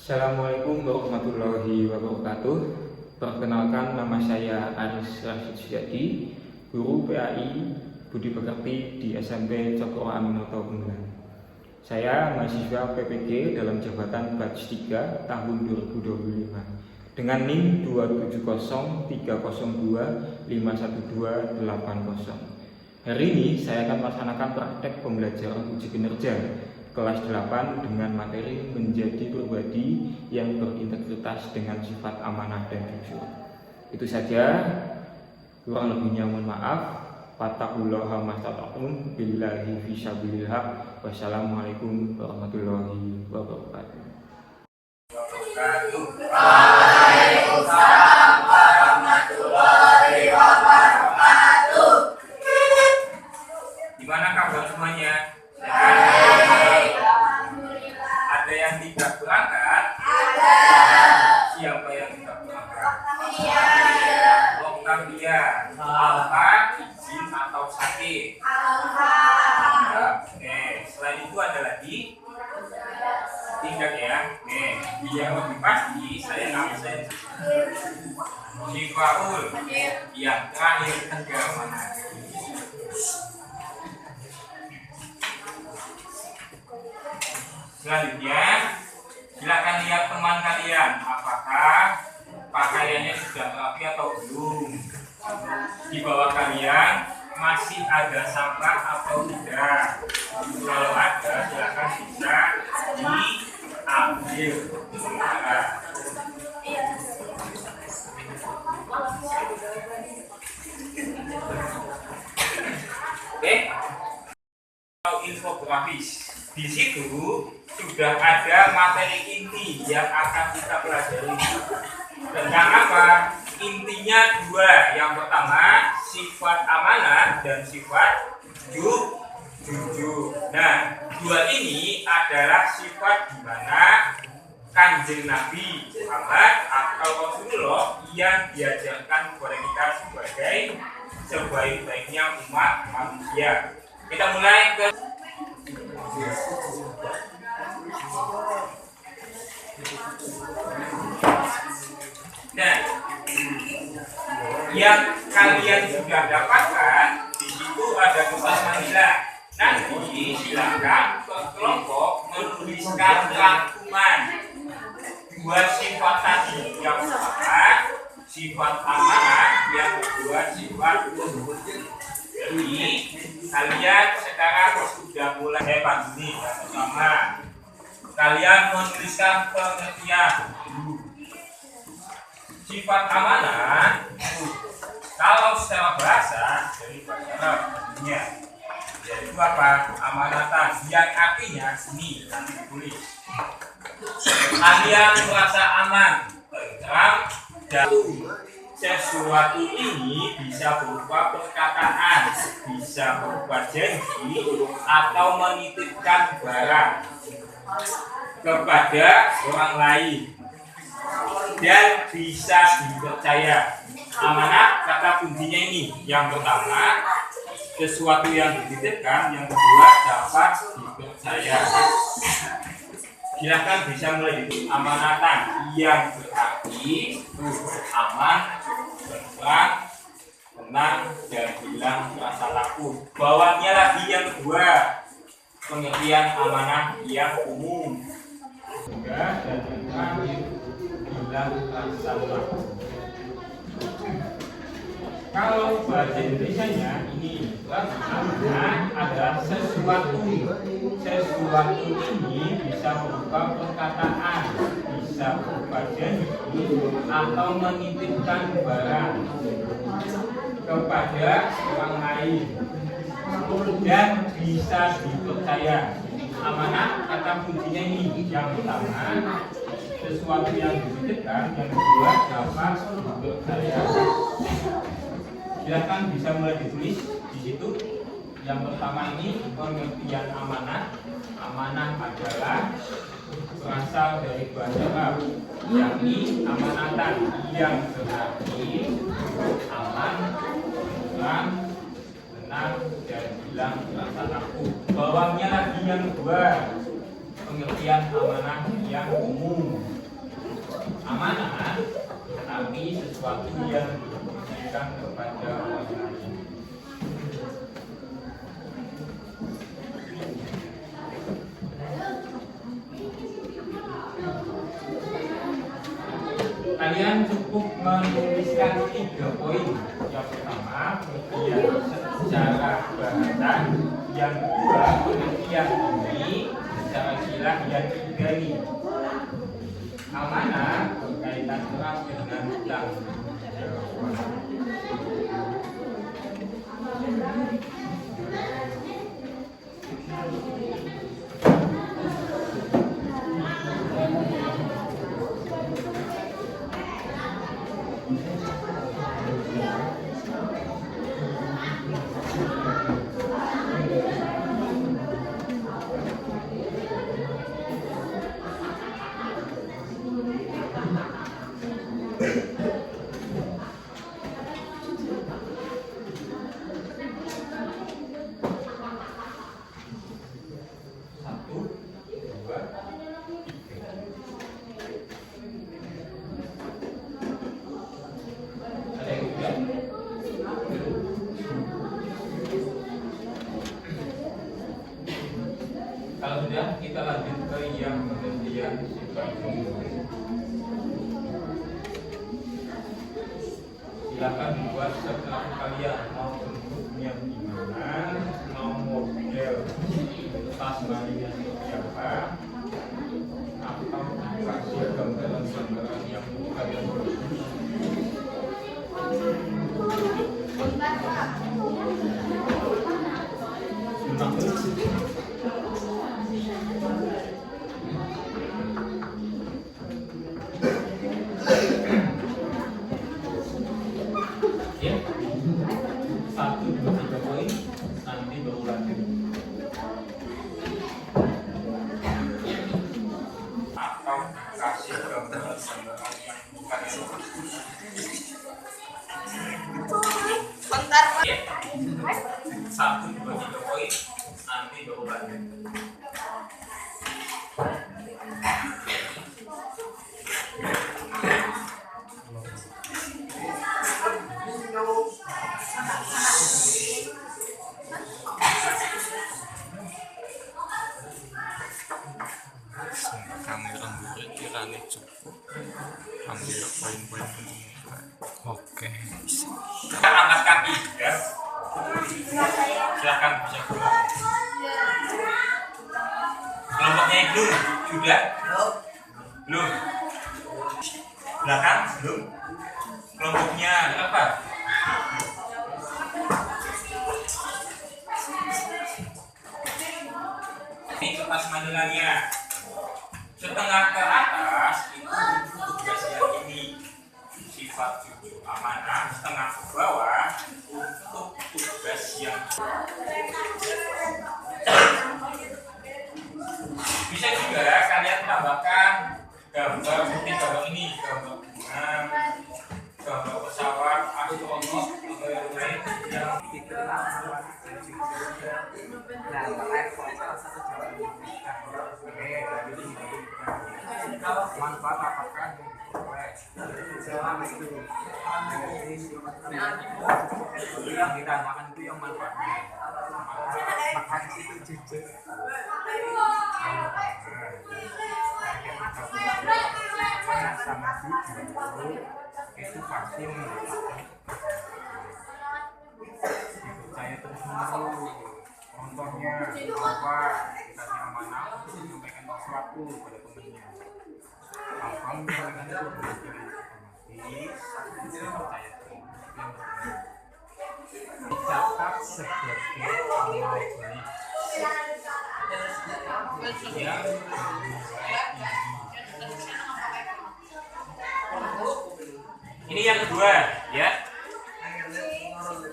Assalamualaikum warahmatullahi wabarakatuh. Perkenalkan, nama saya Aris Rashid Sujadi, guru PAI Budi Pekerti di SMP Cokro Aminoto Bundaran. Saya mahasiswa PPG dalam jabatan batch 3 tahun 2025 dengan NIM 27030251280. Hari ini saya akan melaksanakan praktek pembelajaran uji kinerja kelas 8 dengan materi menjadi pribadi yang berintegritas dengan sifat amanah dan jujur. Itu saja, kurang lebihnya mohon maaf. Fattaqullaha mastata'tum, billahi fisabilil haq. Wassalamualaikum warahmatullahi wabarakatuh. Waalaikumsalam warahmatullahi wabarakatuh. Gimana kabar semuanya? Ada yang tidak berangkat? Ada. Siapa yang tidak berangkat? Iya. Octavia. Alfa, izin atau sakit? Alfa. Oke. Selain itu ada lagi? Tidak ya? Oke. Biar lebih pasti, saya absen. Sifaul. Yang terakhir tinggal mana? Selanjutnya, silakan lihat teman kalian, apakah pakaiannya sudah rapi atau belum. Di bawah kalian masih ada sampah atau tidak. Kalau ada, silakan bisa diambil. Oke, infografis. Di situ sudah ada materi inti yang akan kita pelajari. Tentang apa? Intinya dua. Yang pertama, sifat amanah dan sifat jujur. Nah, dua ini adalah sifat di mana Kanjeng Nabi Muhammad atau Rasulullah yang diajarkan kepada kita sebagai sebaik-baiknya umat manusia. Kita mulai ke nah, yang kalian sudah dapatkan di situ ada tugas panggilan. Nanti silakan ke kelompok menuliskan rangkuman dua sifat tadi. Yang pertama sifat amanah, yang kedua sifat jujur. Jadi kalian sekarang sudah mulai hebat nih. Yang pertama, kalian menuliskan pengertian dulu. Sifat amanah kalau secara bahasa dari bahasa Arab yaitu apa? Amanatan, yang artinya sini nanti ditulis. Kalian merasa aman, tentram, dan sesuatu ini bisa berupa perkataan, bisa berupa janji, atau menitipkan barang kepada orang lain, dan bisa dipercaya. Amanah kata kuncinya ini. Yang pertama, sesuatu yang dititipkan. Yang kedua, dapat dipercaya. Silakan bisa mulai itu. Amanatan yang berarti aman, tenang, dan hilang rasa takut. Bawahnya lagi yang kedua, pengertian amanah yang umum. Dan tenang, hilang rasa takut. Kalau bahasa Indonesianya ini amanah adalah sesuatu. Sesuatu ini bisa berupa perkataan, bisa berupa janji, atau menitipkan barang kepada orang lain, dan bisa dipercaya. Amanah kata kuncinya ini. Yang pertama, sesuatu yang dititipkan. Yang kedua, dapat dipercaya. Silakan bisa mulai ditulis di situ. Yang pertama ini pengertian amanah. Amanah adalah berasal dari bahasa Arab, yakni amanatan, yang berarti aman, tenang, dan hilang rasa takut. Bawahnya lagi yang kedua, pengertian amanah yang umum. Amanah tetapi sesuatu yang diberikan kepada orang lain. Kalian cukup menuliskan 3 poin. Yang pertama, pengertian secara bahasa. Yang kedua, pengertian ini secara istilah. Yang ketiga ini amanah berkaitan erat dengan tanggung jawab. Kalau sudah, kita lanjut ke yang pengertian sifat umum. Silakan buat setelah kalian mau bentuknya gimana, mau model tas maninya seperti apa, atau kasih gambaran-gambaran yang kalian buat. Ya, 1, 2, 3 poin, nanti baru lanjut. Atau kasih gambaran-gambaran yang kalian Bentar, Pak. ya. 1, 2, 3 poin, nanti baru lanjut. Kamera murid kiranya cukup ambil poin-poin penting. Oke, Kita angkat kaki ya. Silakan bisa keluar. Kelompoknya belum? Sudah? Belum. Belakang belum. Kelompoknya apa? Ini kertas manilanya. Setengah ke atas itu tugas yang ini sifat jujur amanah, setengah ke bawah untuk tugas yang bisa juga kalian tambahkan gambar seperti gambar ini, gambar bunga, gambar pesawat, astronot atau yang lain yang manfaat apakah yang ditanyakan itu yang manfaatnya makan itu jujur sama jujur itu pasti saya terus menerus contohnya apa kita amanah untuk menyampaikan sesuatu pada temannya apa menyampaikan itu belajar otomatis saya dicatat sebagai amal baik yang ini yang kedua ya.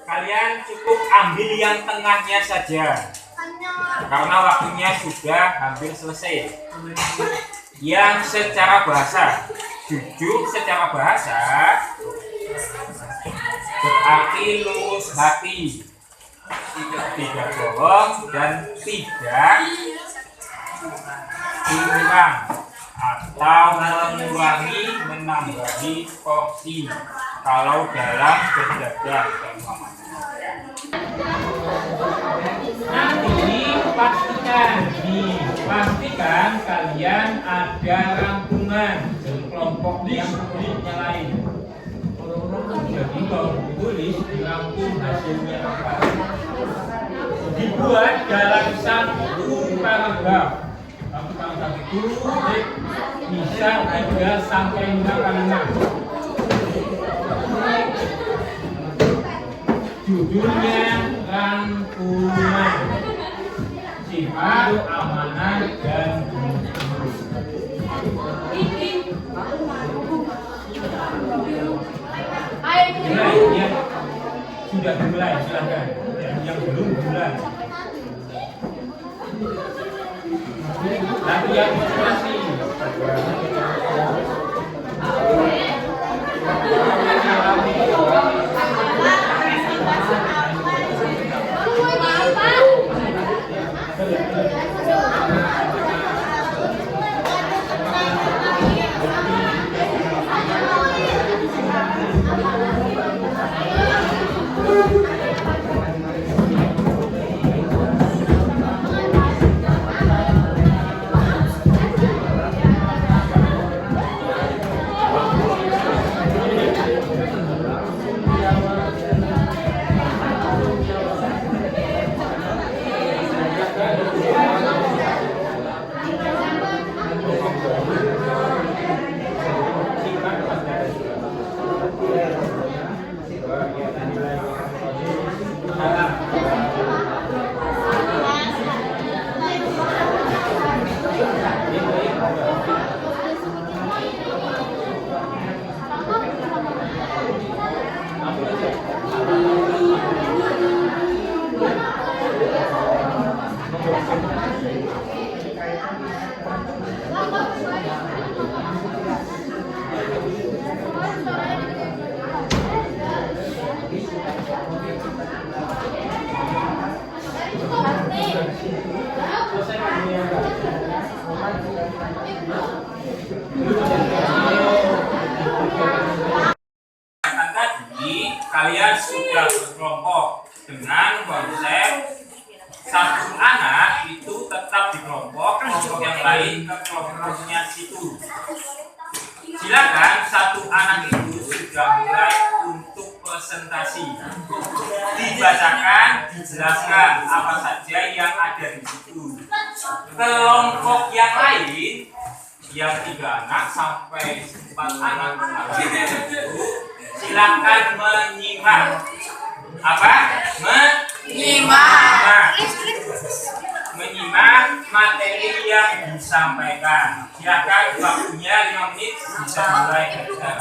Kalian cukup ambil yang tengahnya saja karena waktunya sudah hampir selesai. Yang secara bahasa, jujur secara bahasa berarti lurus hati, tidak bohong dan tidak dikurang atau mengurangi menambahi porsi kalau dalam berdagang. Nah, ini pastikan kalian ada rangkuman dari kelompok yang lain. Jadi kalau ditulis dirangkum hasilnya apa? Dibuat dalam satu paragraf. Satu paragraf itu bisa 3 sampai 5 kalimat. Judulnya rangkuman sifat amanah dan ya, sudah dimulai, silakan. Yang belum dimulai. Latihan inspirasi. Tadi kalian sudah berkelompok dengan konsep satu anak itu tetap di kelompok yang lain ke kelompoknya situ. Silakan satu anak itu sudah mulai untuk presentasi. Dibacakan, dijelaskan apa saja yang ada di situ. Kelompok yang lain yang 3 anak sampai 4 anak silakan menyimak. Apa? Menyimak materi yang disampaikan. Silakan, waktunya 5 menit, bisa mulai kerja.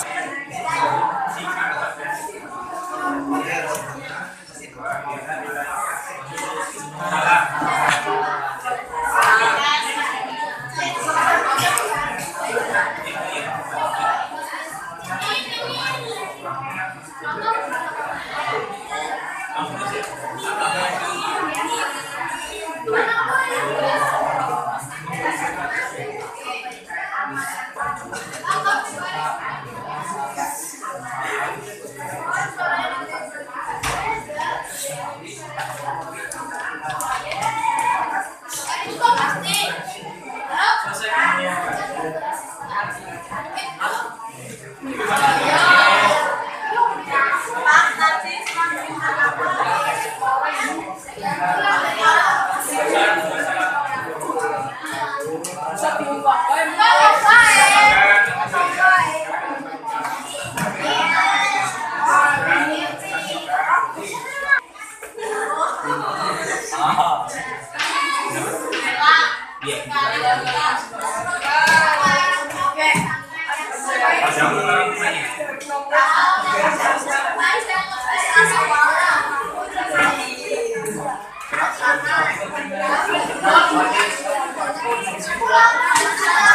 Pulang.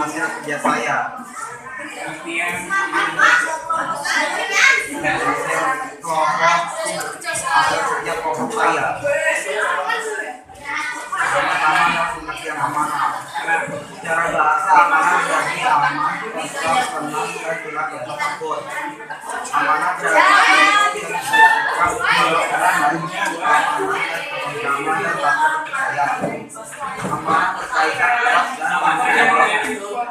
hasil kerja saya. Kemudian Hasil kerja kelompok saya. Yang pertama adalah pengertian amanah. Secara bahasa amanah berarti aman, tetap, tenang, dan tidak takut. Amanah berarti yang dilakukan melakukan harusnya amanah dan ketentraman dan rasa kepercayaan. Amanah berkaitan erat dan tanggung jawab.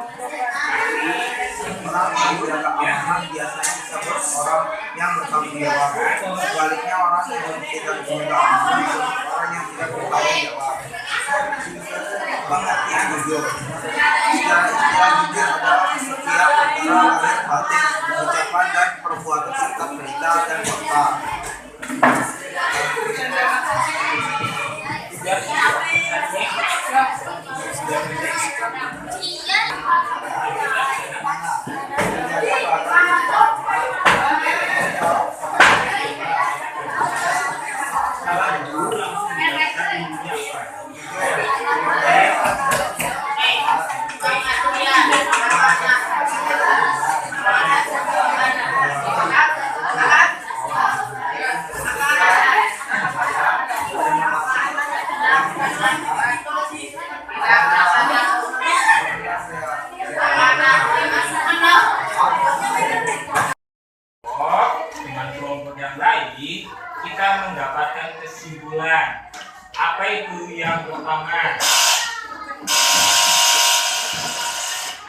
Orang yang menjaga amanah biasanya disebut orang yang bertanggung jawab. Sebaliknya orang yang tidak menjaga amanah disebut orang yang tidak bertanggung jawab. Pengertian jujur. Istilah jujur adalah setiap perkara lahir batin, ucapan dan perbuatan serta berita dan fakta. dengan kelompok yang lain kita mendapatkan kesimpulan. Apa itu yang pertama?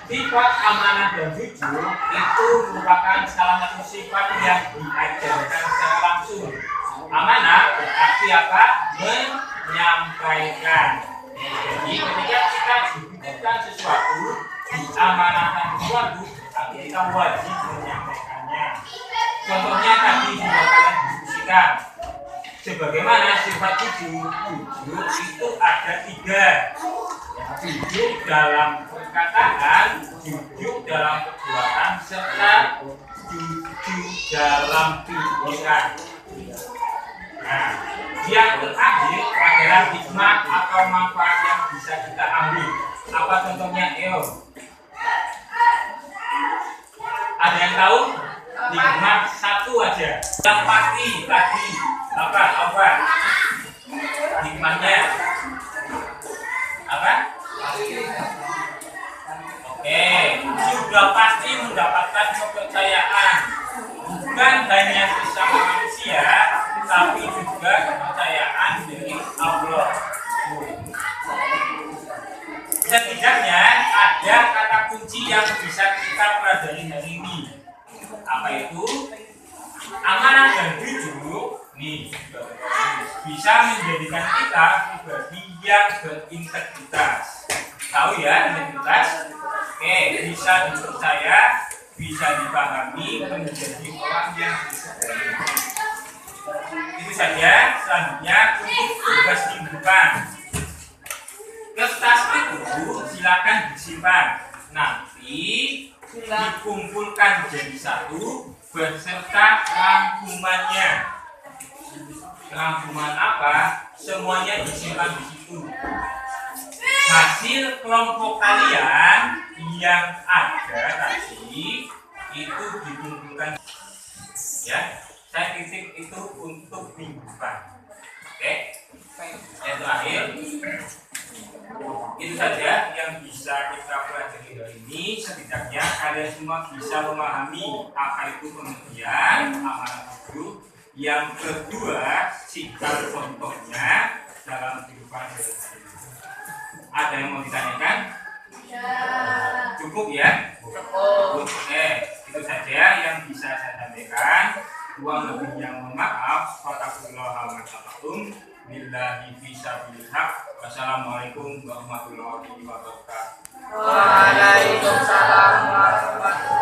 Sifat amanah dan jujur itu merupakan salah satu sifat yang diajarkan secara langsung. Amanah berarti apa? Menyampaikan. Jadi ketika kita dibutuhkan sesuatu, diamanahkan sesuatu, berarti kita wajib menyampaikannya. Contohnya tadi sudah kalian diskusikan. Sebagaimana sifat jujur itu ada 3. Jujur dalam perkataan, jujur dalam perbuatan, serta jujur dalam pikiran. Nah, yang terakhir adalah hikmah atau manfaat yang bisa kita ambil. Apa contohnya? Ada yang tahu? Hikmah satu aja. Yang pasti tadi apa? Hikmahnya apa? Oke, sudah pasti mendapatkan kepercayaan, bukan hanya sesama manusia, tapi juga kepercayaan dari Allah. Setidaknya ada kata kunci yang bisa kita pelajari hari ini. Apa itu? Amanah dan jujur nih bisa menjadikan kita pribadi yang berintegritas. Tahu ya integritas? Oke, bisa dipercaya, bisa dipahami, menjadi orang yang disadari. Itu saja. Selanjutnya untuk tugas mingguan. Kertas itu silakan disimpan. Nanti dikumpulkan jadi satu beserta rangkumannya. Rangkuman apa? Semuanya disimpan di situ. Hasil kelompok kalian yang ada tadi itu dikumpulkan. Ya, saya titip itu untuk minggu depan. Oke. Yang terakhir, itu saja yang bisa kita pelajari hari ini. Setidaknya kalian semua bisa memahami apa itu pengertian amanah jujur. Yang kedua, sikap contohnya dalam kehidupan sehari-hari. Ada yang mau ditanyakan? Cukup ya? Cukup. Oke, itu saja yang bisa saya sampaikan. Kurang lebihnya mohon maaf. Fattaqullaha mastata'tum. Billahi fisabilil haq. Wassalamualaikum warahmatullahi wabarakatuh. Waalaikumsalam warahmatullahi wabarakatuh.